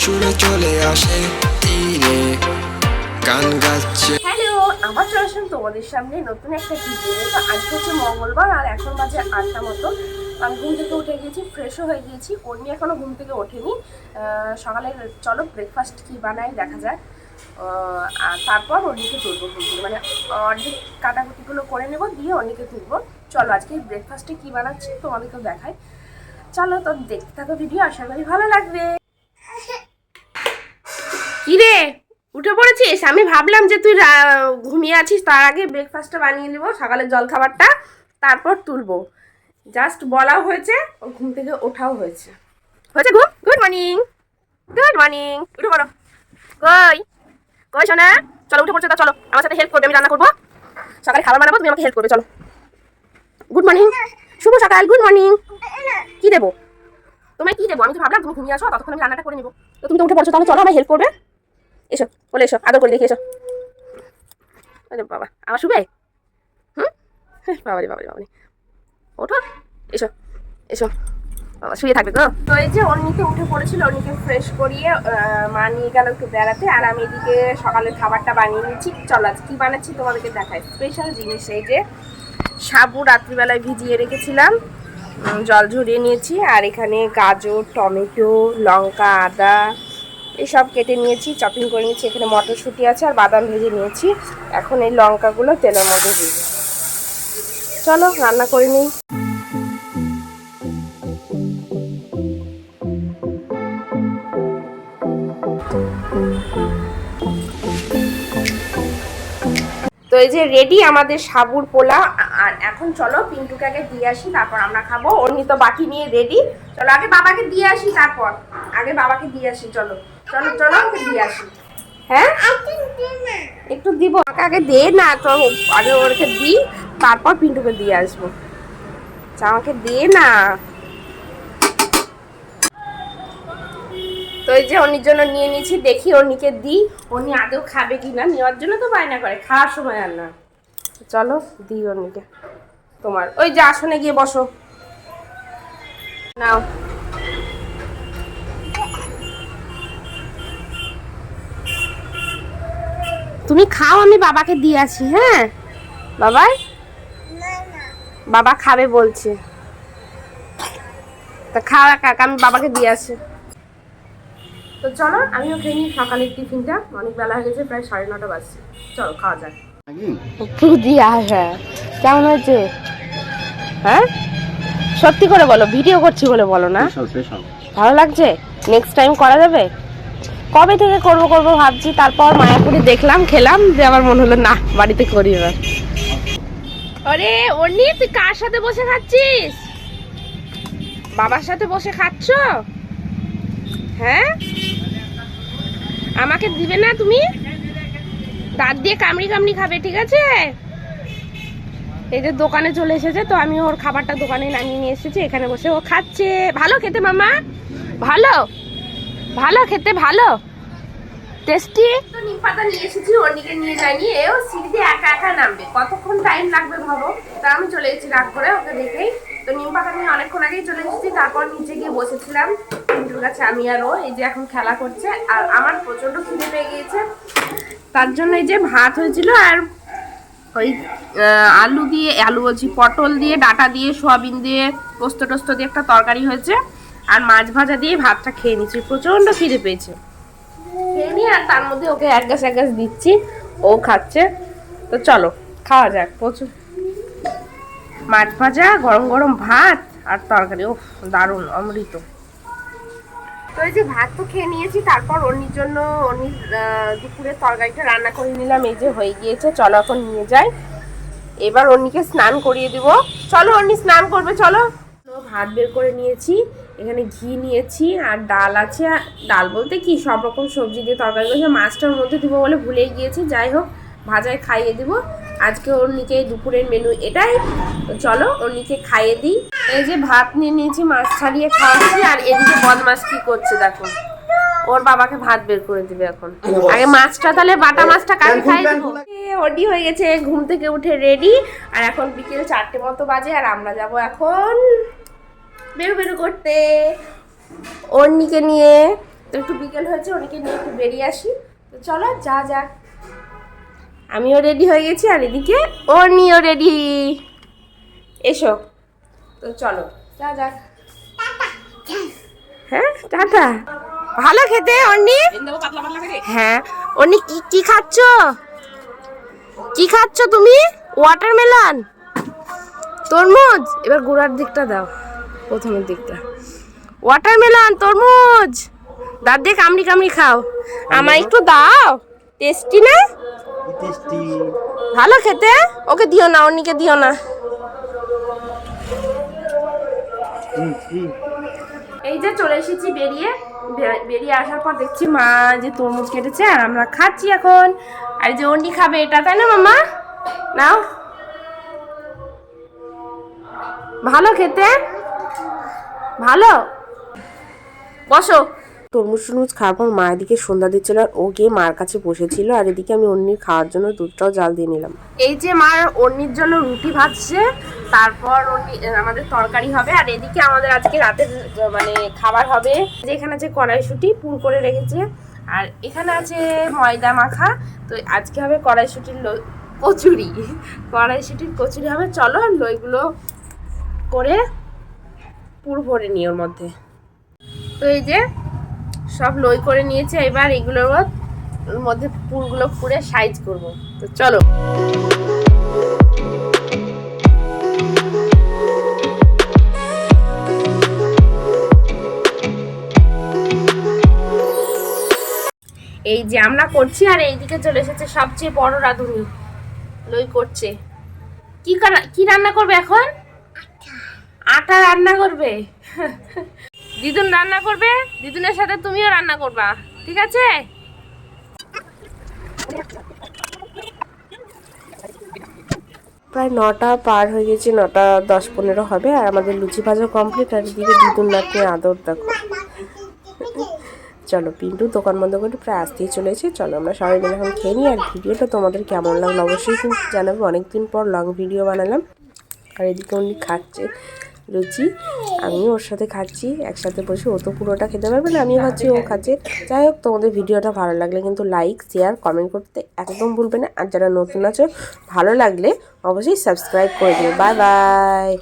সুরে চলে আসে তীরে গান গাচ্ছে। হ্যালো, আবার চলে আসলাম তোমাদের সামনে নতুন একটা ভিডিও। তো আজকে হচ্ছে মঙ্গলবার আর এখন বাজে 8টা মতো। আমি ঘুম থেকে উঠে গিয়েছি, ফ্রেশও হয়ে গিয়েছি। অর্ণি এখনো ঘুম থেকে ওঠেনি। সকালে চলো ব্রেকফাস্ট কি বানাই দেখা যাক। আর তারপর অর্ণিকে তুলবো ঘুম থেকে, মানে অর্ধেক কাটাকুটিগুলো করে নেবো, দিয়ে অর্ণিকে তুলবো। চলো আজকে ব্রেকফাস্টে কি বানাচ্ছি তোমাদেরকেও দেখাই। চলো তো দেখতে থাকো ভিডিও, আশা করি ভালো লাগবে। কি রে, উঠে পড়েছিস? আমি ভাবলাম যে তুই ঘুমিয়ে আছিস, তার আগে ব্রেকফাস্টটা বানিয়ে নিব, সকালের জলখাবারটা, তারপর তুলবো। জাস্ট বলাও হয়েছে, ও ঘুম থেকে ওঠাও হয়েছে। হয়েছে ঘুম। Good morning, good morning. উঠে পড়ো। কই কই শোনা, চলো উঠে পড়ছো। তা চলো আমার সাথে হেল্প করবে, আমি রান্না করবো, সকালে খাবার বানাবো, তুমি আমাকে হেল্প করবে। চলো। গুড মর্নিং, শুভ সকাল। Good morning. কি দেবো তোমায়, কি দেবো? আমি তো ভাবলাম তুমি ঘুমিয়ে আসো, ততক্ষণ আমি রান্নাটা করে নিবো। তো তুমি তো উঠে পড়ছো, তাহলে চলো আমার হেল্প করবে। এসো, বলে এসো, আদর করে দেখি, এসো। আরে বাবা, আবার শুবে? হুম, বাবারি বাবারি বাবারি, ওঠো, এসো এসো। বাবা শুয়ে থাকবে গো। তো এই যে অন্যকে উঠে পড়েছিল, অন্যকে ফ্রেশ করিয়ে মা নিয়ে গেল একটু বেড়াতে, আর আমি এদিকে সকালের খাবারটা বানিয়ে নিচ্ছি। চলো আজ কি বানাচ্ছি তোমাদেরকে দেখাই। স্পেশাল জিনিস, এই যে সাবু রাত্রিবেলায় ভিজিয়ে রেখেছিলাম, জল ঝরিয়ে নিয়েছি, আর এখানে গাজর, টমেটো, লঙ্কা, আদা এসব কেটে নিয়েছি, চপিং করে নিয়েছি। এখানে মটরশুঁটি আছে আর বাদাম ভেজে নিয়েছি। এখন এই লঙ্কাগুলো তেলের মধ্যে দিয়ে চলো রান্না করে নিই। তো এই যে রেডি আমাদের সাবুর পোলা। আর এখন চলো পিন্টুকে আগে দিয়ে আসি, তারপর আমরা খাবো। অন্য তো বাকি নিয়ে রেডি। চলো আগে বাবাকে দিয়ে আসি, তারপর আগে বাবাকে দিয়ে আসি। চলো চলো চলো ওকে দিয়ে আসি। হ্যাঁ একটু দিব, আমাকে আগে দে না তো, আগে ওকে দিই, তারপর পিন্টুকে দিয়ে আসবো। আমাকে দে না। তো এই যে অন্যের জন্য নিয়ে নিয়েছি, দেখি অন্যকে দিই, অন্য আদৌ খাবে কি না। নেওয়ার জন্য তো বায়না করে, খাওয়ার সময় আর না। চলো দিই অন্যকে। তোমার ওই যে আসনে গিয়ে বসো, নাও। তুমি খাও, আমি বাবাকে দিয়ে আসি। হ্যাঁ বাবাই, বাবা খাবে বলছে, তা খাও একা একা, আমি বাবাকে দিয়ে আসি। তো চলো আমিও খেয়ে নিই সকালের টিফিনটা, অনেক বেলা হয়ে গেছে, প্রায় 9:30 বাজছে। চলো খাওয়া যাক। কেমন হয়েছে? হ্যাঁ সত্যি করে বলো, ভিডিও করছি বলে বলো না। ভালো লাগছে? নেক্সট টাইম করা যাবে? কবে থেকে করবো করবো ভাবছি, তারপর মায়াপুরি দেখলাম, খেলাম, যে আমার মনে হলো না বাড়িতে করি এবার। আরে অর্ণি, তুই কার সাথে বসে খাচ্ছিস? বাবার সাথে বসে খাচ্ছ? হ্যাঁ আমাকে দিবে না তুমি? দাঁত দিয়ে কামড়ি কামড়ি খাবে, ঠিক আছে? এই যে দোকানে চলে এসেছে, তো আমি ওর খাবারটা দোকানে নামিয়ে নিয়ে এসেছি, এখানে বসে ও খাচ্ছে। ভালো খেতে মামা, ভালো ভালো খেতে, ভালো টেস্টি। তো নিম পাতা নিয়ে এসেছি, অন্যকে নিয়ে যাইনি, এও সিঁড়িতে একা একা নামবে, কতক্ষণ টাইম লাগবে ভাবো। তা আমি চলে এসেছি রাগ করে ওকে দেখেই। তো নিম পাতা নিয়ে অনেকক্ষণ আগেই চলে এসেছি, তারপর নিচে গিয়ে বসেছিলাম পিন্টুর কাছে, আমি আর ও। এই যে এখন খেলা করছে, আর আমার প্রচন্ড খিদে পেয়ে গিয়েছে, তার জন্য এই যে ভাত হয়েছিল, আর ওই আলু দিয়ে, আলু বলছি পটল দিয়ে, ডাটা দিয়ে, সোয়াবিন দিয়ে, পোস্ত টোস্ত দিয়ে একটা তরকারি হয়েছে, আর মাছ ভাজা দিয়ে ভাতটা খেয়ে নিচ্ছি। প্রচন্ড খিদে পেয়েছে, খেয়ে নিয়ে আর তার মধ্যে ওকে এক গ্যাস দিচ্ছি, ও খাচ্ছে। তো চলো খাওয়া যাক। প্রচুর মাছ ভাজা, গরম গরম ভাত আর তরকারি, ও দারুণ অমৃত। তো এই যে ভাত তো খেয়ে নিয়েছি, তারপর অন্যের জন্য দুপুরের তরকারিটা রান্না করে নিলাম, এই যে হয়ে গিয়েছে। চলো এখন নিয়ে যাই, এবার অন্যকে স্নান করিয়ে দিব। চলো অন্য স্নান করবে, চলো। ভাত বের করে নিয়েছি, এখানে ঘি নিয়েছি, আর ডাল আছে, ডাল বলতে কি সব রকম সবজি দিয়ে তরকারি করেছে। মাছটার মধ্যে দিব বলে ভুলেই গিয়েছি, যাই হোক ভাজায় খাইয়ে দিব আজকে। অন্যকে দুপুরের মেনু এটাই। তো চলো অন্যকে খাইয়ে দিই। এই যে ভাত নিয়ে নিয়েছি, মাছ ছাড়িয়ে খাওয়াচ্ছি, আর এদিকে বদমাস কি করছে দেখো, ওর বাবাকে ভাত বের করে দিবে এখন। আগে মাছটা, তাহলে বাটা মাছটা কাকে খাই দেবো। ওডি হয়ে গেছে, ঘুম থেকে উঠে রেডি, আর এখন বিকেল 4টে মতো বাজে, আর আমরা যাব এখন বেরু বেরু করতে অর্ণিকে নিয়ে। তো তো একটু বিকেল হয়েছে, ওনাকে নিয়ে একটু বেরিয়ে আসি। তো চলো যা যাক। আমিও রেডি হয়ে গেছি আর এদিকে অর্নিও রেডি। এসো, তো চলো যা যাক। হ্যাঁ টাটা। ভালো খেতে অর্নি। হ্যাঁ অর্নি, কি কি খাচ্ছ? কি খাচ্ছ তুমি? ওয়াটারমেলন, তরমুজ। এবার গোড়ার দিকটা দাও, প্রথমের দিকটা। ওয়াটারমেলন, তরমুজ, দাঁত দিয়ে কামড়ি কামড়ি খাও। আমায় একটু দাও। টেস্টি না? ভালো খেতে। ওকে দিও না, অন্যকে দিও না। এই যে চলে এসেছি বেরিয়ে। বেরিয়ে আসার পর দেখছি মা যে তরমুজ কেটেছে আর আমরা খাচ্ছি এখন। আর যে অন্যি খাবে এটা, তাই না মামা? নাও। ভালো খেতে, ভালো। বসো। তরমুজ টরমুজ খাওয়ার পর মা এদিকে সন্ধ্যা দিচ্ছিল আর ও গিয়ে মার কাছে বসেছিল। আর এদিকে আমি অন্যির খাওয়ার জন্য দুধটাও জাল দিয়ে নিলাম। এই যে মা অন্যির জন্য রুটি ভাজছে, তারপর আমাদের তরকারি হবে। আর এদিকে আমাদের আজকে রাতের মানে খাবার হবে, যেখানে আছে কড়াইশুঁটি পুর করে রেখেছে, আর এখানে আছে ময়দা মাখা। তো আজকে হবে কড়াইশুঁটির কচুরি। কড়াইশুঁটির কচুরি হবে। চলো লইগুলো করে পুর ভরে নিই ওর মধ্যে। তো এই যে সব লই করে নিয়েছে, এবার এগুলোর মধ্যে পুরগুলো পুরে সাইজ করব। তো চলো। এই যে আমরা করছি, আর এইদিকে চলে এসেছে সবচেয়ে বড় রাঁধুনি, লই করছে। কি রান্না করবে এখন? আটা রান্না করবে। দিদুন রান্না করবে, দিদুনের সাথে তুমিও রান্না করবা, ঠিক আছে? প্রায় 9টা পার হয়ে গেছে, 9টা 10-15 হবে। আর আমাদের লুচি ভাজা কমপ্লিট। আর এদিকে দিদুন নাতনি আদর দেখো। চলো পিন্টু দোকান বন্ধ করে প্রায় আসতেই চলেছে। চলো আমরা সবাই মিলে এখন খেয়ে নিই। আর ভিডিওটা তোমাদের কেমন লাগলো অবশ্যই কিন্তু জানাবে। অনেকদিন পর লং ভিডিও বানালাম। আর এদিকে উনি খাচ্ছে লুচি, আমিও ওর সাথে খাচ্ছি একসাথে বসে। ও তো পুরোটা খেতে পারবে না, আমিও খাচ্ছি, ও খাচ্ছে। যাই হোক, তোমাদের ভিডিওটা ভালো লাগলে কিন্তু লাইক শেয়ার কমেন্ট করতে একদম ভুলবে না। আর যারা নতুন আছো, ভালো লাগলে অবশ্যই সাবস্ক্রাইব করে দিও। Bye bye.